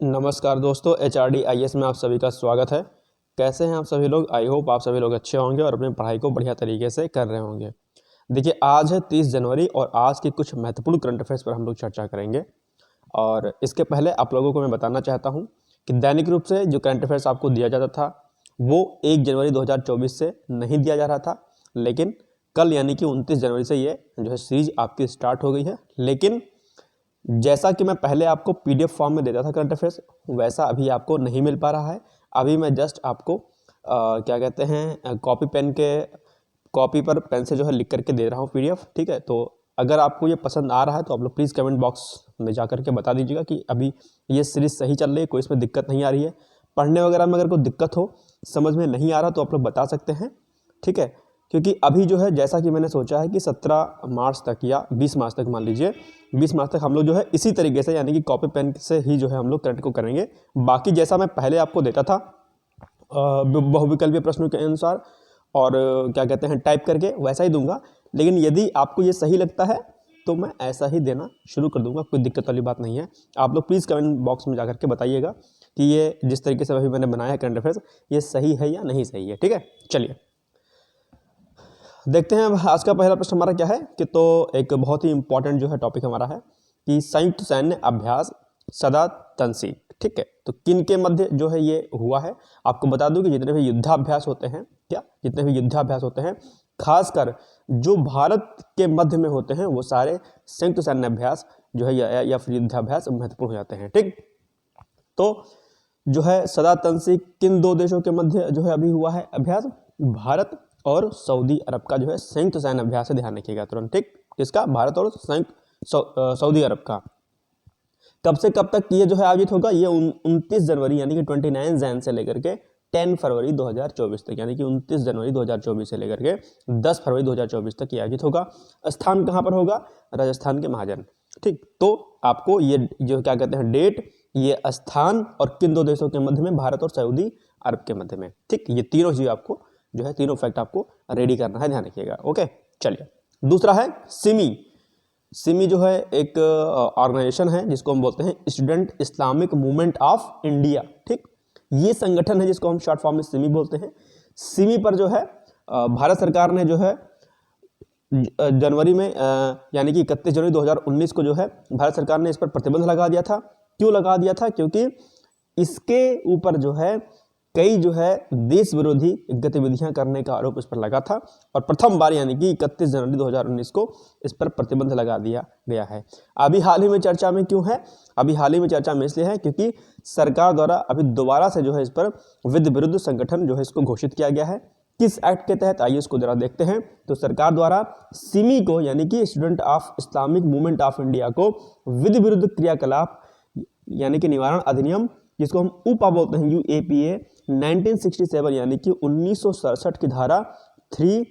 नमस्कार दोस्तों, HRD IAS में आप सभी का स्वागत है। कैसे हैं आप सभी लोग? आई होप आप सभी लोग अच्छे होंगे और अपनी पढ़ाई को बढ़िया तरीके से कर रहे होंगे। देखिए, आज है 30 जनवरी और आज के कुछ महत्वपूर्ण करंट अफेयर्स पर हम लोग चर्चा करेंगे। और इसके पहले आप लोगों को मैं बताना चाहता हूं कि दैनिक रूप से जो करंट अफेयर्स आपको दिया जाता था वो 1 जनवरी 2024 से नहीं दिया जा रहा था, लेकिन कल यानी कि 29 जनवरी से ये जो है सीरीज आपकी स्टार्ट हो गई है। लेकिन जैसा कि मैं पहले आपको PDF फॉर्म में देता था करंट अफेयर्स, वैसा अभी आपको नहीं मिल पा रहा है। अभी मैं जस्ट आपको क्या कहते हैं कॉपी पर पेन से जो है लिख करके दे रहा हूँ PDF। ठीक है, तो अगर आपको ये पसंद आ रहा है तो आप लोग प्लीज़ कमेंट बॉक्स में जा करके बता दीजिएगा कि अभी ये सीरीज सही चल रही है, कोई इसमें दिक्कत नहीं आ रही है। पढ़ने वगैरह में अगर कोई दिक्कत हो, समझ में नहीं आ रहा तो आप लोग बता सकते हैं। ठीक है, क्योंकि अभी जो है जैसा कि मैंने सोचा है कि 17 मार्च तक या 20 मार्च तक, मान लीजिए 20 मार्च तक हम लोग जो है इसी तरीके से यानी कि कॉपी पेन से ही जो है हम लोग करंट को करेंगे। बाकी जैसा मैं पहले आपको देता था बहुविकल्पीय प्रश्नों के अनुसार और क्या कहते हैं टाइप करके, वैसा ही दूंगा। लेकिन यदि आपको ये सही लगता है तो मैं ऐसा ही देना शुरू कर दूंगा, कोई दिक्कत वाली बात नहीं है। आप लोग प्लीज़ कमेंट बॉक्स में जा करके बताइएगा कि ये जिस तरीके से अभी मैंने बनाया है करंट अफेयर्स, ये सही है या नहीं सही है। ठीक है, चलिए देखते हैं। अब आज का पहला प्रश्न हमारा क्या है कि तो एक बहुत ही इंपॉर्टेंट जो है टॉपिक हमारा है कि संयुक्त सैन्य अभ्यास सदा तंसी। ठीक है, तो किन के मध्य जो है ये हुआ है? आपको बता दूं कि जितने भी युद्धाभ्यास होते हैं, जितने भी युद्धाभ्यास होते हैं, खासकर जो भारत के मध्य में होते हैं, वो सारे संयुक्त सैन्य अभ्यास जो है या फिर युद्धाभ्यास महत्वपूर्ण हो जाते हैं। ठीक, तो जो है सदा तंसी किन दो देशों के मध्य जो है अभी हुआ है अभ्यास? भारत और सऊदी अरब का जो है संयुक्त सैन्य अभ्यास है, ध्यान रखिएगा तुरंत। ठीक, किसका? भारत और सऊदी अरब का। कब से कब तक ये जो है आयोजित होगा? ये 29 जनवरी यानी कि 29 जैन से लेकर के 10 फरवरी 2024 तक, यानी कि 29 जनवरी 2024 से लेकर के 10 फरवरी 2024 तक ये आयोजित होगा। स्थान कहाँ पर होगा? राजस्थान के महाजन। ठीक, तो आपको ये जो क्या कहते हैं डेट, ये स्थान और किन दो देशों के मध्य में? भारत और सऊदी अरब के मध्य में। ठीक, ये तीनों चीज आपको जो है, तीनों फैक्ट आपको रेडी करना है, ध्यान रखिएगा। ओके, चलिए दूसरा है सिमी। सिमी जो है एक ऑर्गेनाइजेशन है जिसको हम बोलते हैं student Islamic movement of India. ठीक, ये संगठन है जिसको हम शॉर्ट फॉर्म में सिमी बोलते हैं। सिमी पर जो है भारत सरकार ने जो है जनवरी में यानी कि 31 जनवरी 2019 को जो है भारत सरकार ने इस पर प्रतिबंध लगा दिया था। क्यों लगा दिया था? क्योंकि इसके ऊपर जो है कई जो है देश विरोधी गतिविधियां करने का आरोप इस पर लगा था और प्रथम बार यानी कि 31 जनवरी 2019 को इस पर प्रतिबंध लगा दिया गया है। अभी हाल ही में चर्चा में क्यों है? अभी हाल ही में चर्चा में इसलिए है क्योंकि सरकार द्वारा अभी दोबारा से जो है इस पर विरुद्ध संगठन जो है इसको घोषित किया गया है। किस एक्ट के तहत? आइए इसको जरा देखते हैं। तो सरकार द्वारा सिमी को यानी कि student of Islamic movement of India को विरुद्ध क्रियाकलाप यानी कि निवारण अधिनियम, जिसको हम ऊपा बोलते हैं, UAPA 1967 यानी कि 1967 की धारा 3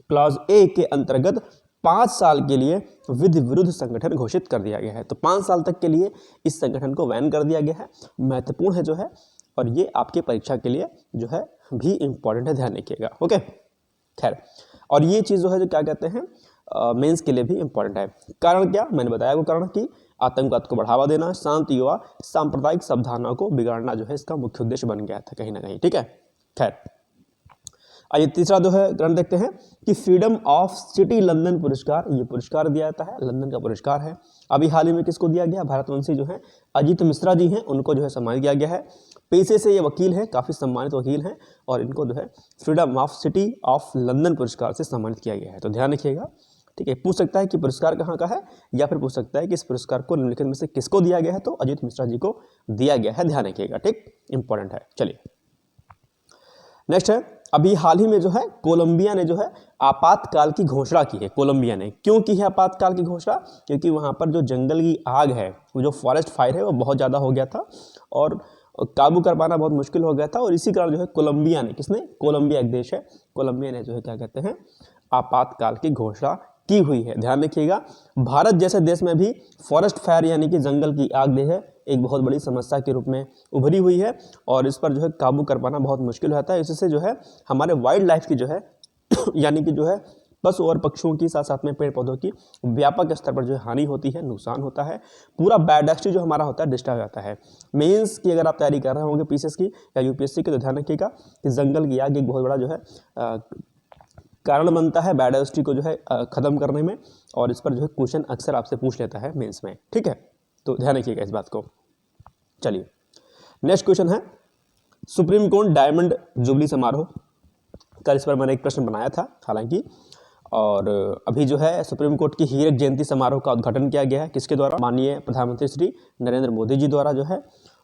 क्लॉज A के अंतर्गत 5 साल के लिए विरुद्ध संगठन घोषित कर दिया गया है। तो 5 साल तक के लिए इस संगठन को बैन कर दिया गया है। महत्वपूर्ण है जो है, और ये आपकी परीक्षा के लिए जो है भी इंपॉर्टेंट है, ध्यान रखिएगा। ओके, खैर, और ये चीज़ जो है जो क्या कहते हैं मेंस के लिए भी इंपॉर्टेंट है। कारण क्या? मैंने बताया वो कारण कि आतंकवाद को बढ़ावा देना, शांति व सांप्रदायिक सद्भावना को बिगाड़ना जो है इसका मुख्य उद्देश्य बन गया था कहीं ना कहीं। ठीक है, खैर, आइए तीसरा जो है ग्रंथ देखते हैं कि फ्रीडम ऑफ सिटी लंदन पुरस्कार, ये पुरस्कार दिया जाता है, लंदन का पुरस्कार है। अभी हाल ही में किसको दिया गया? भारतवंशी जो है अजीत मिश्रा जी हैं, उनको जो है सम्मानित किया गया है। पेशे से ये वकील हैं, काफ़ी सम्मानित वकील हैं, और इनको जो है freedom of city of London पुरस्कार से सम्मानित किया गया है। तो ध्यान रखिएगा। ठीक है, पूछ सकता है कि पुरस्कार कहाँ का है, या फिर पूछ सकता है कि इस पुरस्कार को निम्नलिखित में से किसको दिया गया है? तो अजीत मिश्रा जी को दिया गया है, ध्यान रखिएगा। ठीक, इंपॉर्टेंट है। चलिए नेक्स्ट है, अभी हाल ही में जो है कोलंबिया ने जो है आपातकाल की घोषणा की है। कोलंबिया ने क्यों की है आपातकाल की घोषणा? क्योंकि वहाँ पर जो जंगल की आग है, वो जो फॉरेस्ट फायर है, वो बहुत ज़्यादा हो गया था और काबू कर पाना बहुत मुश्किल हो गया था। और इसी कारण जो है कोलंबिया ने, किसने? कोलंबिया एक देश है, कोलंबिया ने जो है क्या कहते हैं आपातकाल की घोषणा की हुई है। ध्यान रखिएगा, भारत जैसे देश में भी फॉरेस्ट फायर यानी कि जंगल की आग जो है एक बहुत बड़ी समस्या के रूप में उभरी हुई है और इस पर जो है काबू कर पाना बहुत मुश्किल होता है। इससे जो है हमारे वाइल्ड लाइफ की जो है यानी कि जो है पशु और पक्षियों की साथ साथ में पेड़ पौधों की व्यापक स्तर पर जो है हानि होती है, नुकसान होता है, पूरा बायोडाइवर्सिटी जो हमारा होता है डिस्टर्ब हो जाता है। मेंस की अगर आप तैयारी कर रहे होंगे पीसीएस की या यूपीएससी की, तो ध्यान रखिएगा कि जंगल की आग एक बहुत बड़ा जो है कारण बनता है बायोडाइवर्सिटी को जो है खत्म करने में, और इस पर जो है क्वेश्चन अक्सर आपसे पूछ लेता है मेंस में, ठीक है, तो ध्यान रखिएगा इस बात को। चलिए नेक्स्ट क्वेश्चन है सुप्रीम कोर्ट डायमंड जुबली समारोह। कल इस पर मैंने एक प्रश्न बनाया था हालांकि, और अभी जो है सुप्रीम कोर्ट की हीरक जयंती समारोह का उद्घाटन किया गया है, किसके द्वारा? माननीय प्रधानमंत्री श्री नरेंद्र मोदी जी द्वारा जो है,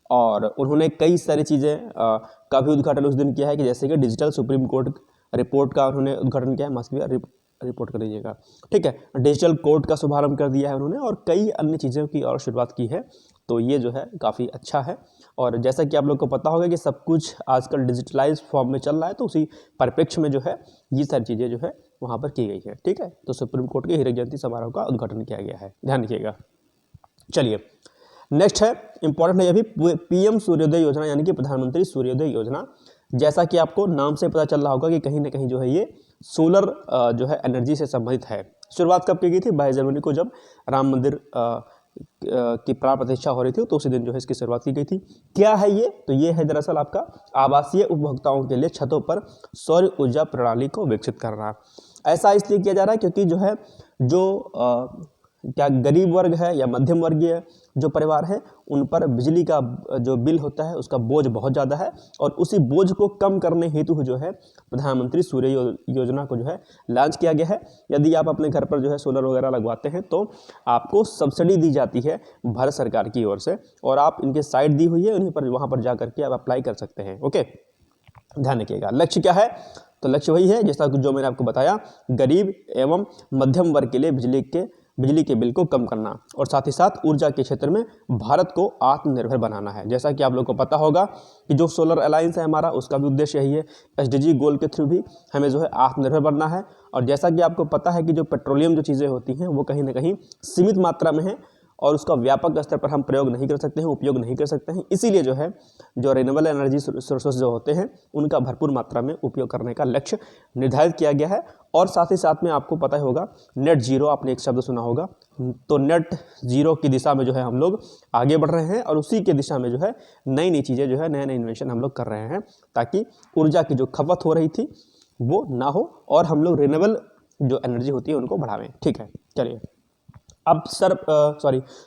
और उन्होंने कई सारी चीज़ें का भी उद्घाटन उस दिन किया है कि जैसे कि डिजिटल सुप्रीम कोर्ट रिपोर्ट का उन्होंने उद्घाटन किया है, मास्क रिपोर्ट कर दीजिएगा, ठीक है, डिजिटल कोर्ट का शुभारंभ कर दिया है उन्होंने, और कई अन्य चीज़ों की और शुरुआत की है, तो ये जो है काफ़ी अच्छा है। और जैसा कि आप लोग को पता होगा कि सब कुछ आजकल डिजिटलाइज फॉर्म में चल रहा है, तो उसी परिप्रेक्ष्य में जो है ये सारी चीज़ें जो है वहाँ पर की गई है, ठीक है। तो सुप्रीम कोर्ट के हीरक जयंती समारोह का उद्घाटन किया गया है, ध्यान रखिएगा। चलिए नेक्स्ट है इंपॉर्टेंट है, ये भी पीएम सूर्योदय योजना यानी कि प्रधानमंत्री सूर्योदय योजना। जैसा कि आपको नाम से पता चल रहा होगा कि कहीं ना कहीं जो है ये सोलर जो है एनर्जी से संबंधित है। शुरुआत कब की गई थी? 22 जनवरी को, जब राम मंदिर की प्राण प्रतिष्ठा हो रही थी, तो उसी दिन जो है इसकी शुरुआत की गई थी। क्या है ये? तो ये है दरअसल आपका आवासीय उपभोक्ताओं के लिए छतों पर सौर ऊर्जा प्रणाली को विकसित करना। ऐसा इसलिए किया जा रहा है क्योंकि जो है क्या गरीब वर्ग है या मध्यम वर्गीय जो परिवार है, उन पर बिजली का जो बिल होता है उसका बोझ बहुत ज़्यादा है, और उसी बोझ को कम करने हेतु जो है प्रधानमंत्री सूर्य योजना को जो है लॉन्च किया गया है। यदि आप अपने घर पर जो है सोलर वगैरह लगवाते हैं तो आपको सब्सिडी दी जाती है भारत सरकार की ओर से, और आप इनके साइट दी हुई है, उन्हीं पर वहाँ पर जा करके आप अप्लाई कर सकते हैं। ओके, ध्यान रखिएगा। लक्ष्य क्या है? तो लक्ष्य वही है जैसा जो मैंने आपको बताया, गरीब एवं मध्यम वर्ग के लिए बिजली के बिल को कम करना, और साथ ही साथ ऊर्जा के क्षेत्र में भारत को आत्मनिर्भर बनाना है। जैसा कि आप लोग को पता होगा कि जो सोलर अलायंस है हमारा, उसका भी उद्देश्य यही है, एसडीजी गोल के थ्रू भी हमें जो है आत्मनिर्भर बनना है। और जैसा कि आपको पता है कि जो पेट्रोलियम जो चीज़ें होती हैं वो कहीं ना कहीं सीमित मात्रा में है, और उसका व्यापक स्तर पर हम प्रयोग नहीं कर सकते हैं, उपयोग नहीं कर सकते हैं। इसीलिए जो है जो रिन्यूएबल एनर्जी सोर्सेज जो होते हैं उनका भरपूर मात्रा में उपयोग करने का लक्ष्य निर्धारित किया गया है। और साथ ही साथ में आपको पता ही होगा नेट जीरो, आपने एक शब्द सुना होगा, तो नेट जीरो की दिशा में जो है हम लोग आगे बढ़ रहे हैं, और उसी के दिशा में जो है नई नई चीज़ें जो है नए नए इन्वेंशन हम लोग कर रहे हैं, ताकि ऊर्जा की जो खपत हो रही थी वो ना हो, और हम लोग रिन्यूएबल जो एनर्जी होती है उनको बढ़ावें। ठीक है, चलिए अब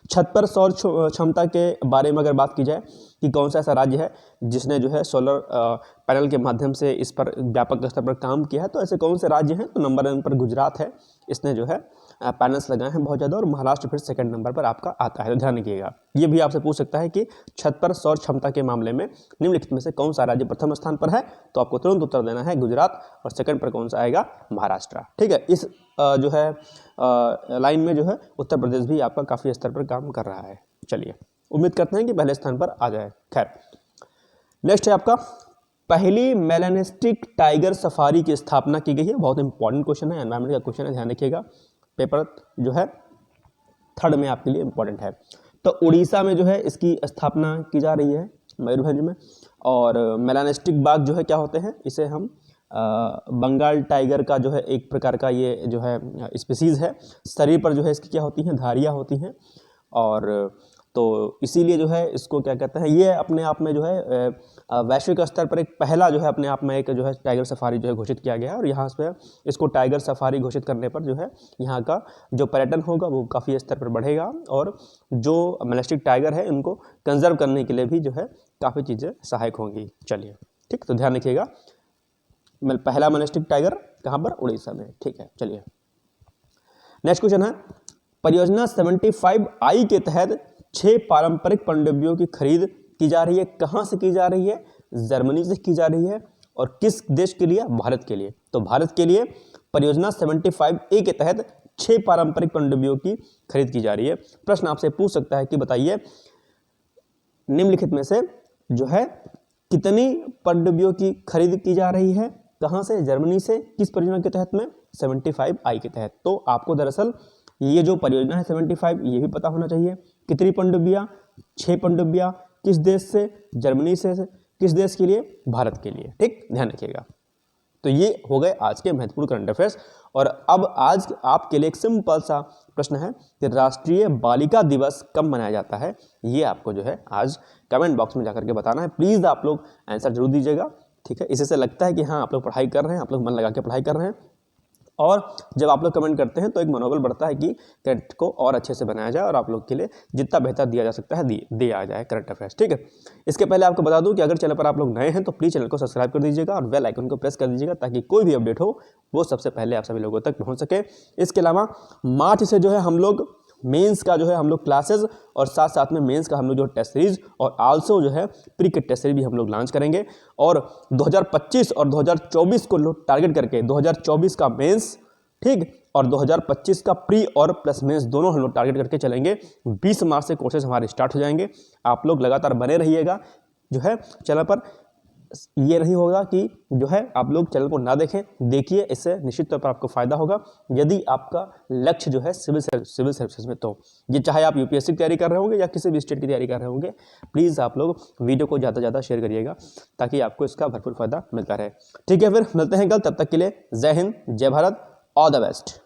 छत पर सौर क्षमता के बारे में अगर बात की जाए कि कौन सा ऐसा राज्य है जिसने जो है सोलर पैनल के माध्यम से इस पर व्यापक स्तर पर काम किया है, तो ऐसे कौन से राज्य हैं? तो नंबर 1 पर गुजरात है, इसने जो है पैनल्स लगाए हैं बहुत ज़्यादा, और महाराष्ट्र फिर सेकंड नंबर पर आपका आता है। तो ध्यान रखिएगा, ये भी आपसे पूछ सकता है कि छत पर सौर क्षमता के मामले में निम्नलिखित में से कौन सा राज्य प्रथम स्थान पर है? तो आपको तुरंत उत्तर देना है गुजरात, और सेकंड पर कौन सा आएगा? महाराष्ट्र। ठीक है, इस जो है लाइन में जो है उत्तर प्रदेश भी आपका काफ़ी स्तर पर काम कर रहा है। चलिए उम्मीद करते हैं कि पहले स्थान पर आ जाए। खैर नेक्स्ट है आपका पहली मेलानिस्टिक टाइगर सफारी की स्थापना की गई है। बहुत इंपॉर्टेंट क्वेश्चन है, एनवायरमेंट का क्वेश्चन है, ध्यान रखिएगा, पेपर जो है 3rd में आपके लिए इंपॉर्टेंट है। तो उड़ीसा में जो है इसकी स्थापना की जा रही है, मयूरभंज में। और मेलानिस्टिक बाघ जो है क्या होते हैं, इसे हम बंगाल टाइगर का जो है एक प्रकार का ये जो है स्पीसीज़ है। शरीर पर जो है इसकी क्या होती हैं? धारियाँ होती हैं, और तो इसीलिए जो है इसको क्या कहते हैं, ये अपने आप में जो है वैश्विक स्तर पर एक पहला जो है अपने आप में एक जो है टाइगर सफारी जो है घोषित किया गया है। और यहाँ पे इसको टाइगर सफारी घोषित करने पर जो है यहाँ का जो पर्यटन होगा वो काफ़ी स्तर पर बढ़ेगा, और जो मेलानिस्टिक टाइगर है इनको कंजर्व करने के लिए भी जो है काफ़ी चीज़ें सहायक होंगी। चलिए ठीक, तो ध्यान रखिएगा, पहला मेलानिस्टिक टाइगर कहाँ पर? उड़ीसा में। ठीक है, चलिए नेक्स्ट क्वेश्चन है परियोजना 75I के तहत 6 पारंपरिक पनडुब्बियों की खरीद की जा रही है। कहाँ से की जा रही है? जर्मनी से की जा रही है। और किस देश के लिए? भारत के लिए। तो भारत के लिए परियोजना 75A के तहत 6 पारंपरिक पनडुब्बियों की खरीद की जा रही है। प्रश्न आपसे पूछ सकता है कि बताइए निम्नलिखित में से जो है कितनी पनडुब्बियों की खरीद की जा रही है? कहाँ से? जर्मनी से। किस परियोजना के तहत में? 75I के तहत। तो आपको दरअसल ये जो परियोजना है 75, ये भी पता होना चाहिए। कितनी पनडुब्बियाँ? 6 पनडुब्बियाँ। किस देश से? जर्मनी से। किस देश के लिए? भारत के लिए। ठीक, ध्यान रखिएगा। तो ये हो गए आज के महत्वपूर्ण करंट अफेयर्स। और अब आज आपके लिए एक सिंपल सा प्रश्न है कि राष्ट्रीय बालिका दिवस कब मनाया जाता है, ये आपको जो है आज कमेंट बॉक्स में जाकर के बताना है। प्लीज़ आप लोग आंसर जरूर दीजिएगा, ठीक है। इससे से लगता है कि हाँ आप लोग पढ़ाई कर रहे हैं, आप लोग मन लगा के पढ़ाई कर रहे हैं, और जब आप लोग कमेंट करते हैं तो एक मनोबल बढ़ता है कि करंट को और अच्छे से बनाया जाए और आप लोग के लिए जितना बेहतर दिया जा सकता है दिया जाए करंट अफेयर्स, ठीक है। इसके पहले आपको बता दूं कि अगर चैनल पर आप लोग नए हैं तो प्लीज़ चैनल को सब्सक्राइब कर दीजिएगा और बेल आइकन को प्रेस कर दीजिएगा ताकि कोई भी अपडेट हो वो सबसे पहले आप सभी लोगों तक पहुँच सके। इसके अलावा मार्च से जो है हम लोग मेंस का जो है हम लोग क्लासेस और साथ साथ में मेंस का हम लोग जो टेस्ट सीरीज और आल्सो जो है प्री के टेस्ट सीरीज भी हम लोग लॉन्च करेंगे। और 2025 और 2024 को लोग टारगेट करके 2024 का मेंस, ठीक, और 2025 का प्री और प्लस मेंस दोनों हम लोग टारगेट करके चलेंगे। 20 मार्च से कोर्सेज हमारे स्टार्ट हो जाएंगे। आप लोग लगातार बने रहिएगा जो है चैनल पर। ये नहीं होगा कि जो है आप लोग चैनल को ना देखें, देखिए, इससे निश्चित तौर पर आपको फायदा होगा। यदि आपका लक्ष्य जो है सिविल सर्विसेज में, तो ये चाहे आप यूपीएससी की तैयारी कर रहे होंगे या किसी भी स्टेट की तैयारी कर रहे होंगे, प्लीज़ आप लोग वीडियो को ज़्यादा से ज़्यादा शेयर करिएगा ताकि आपको इसका भरपूर फायदा मिलता रहे, ठीक है। फिर मिलते हैं कल, तब तक के लिए जय हिंद, जय भारत, ऑल द बेस्ट।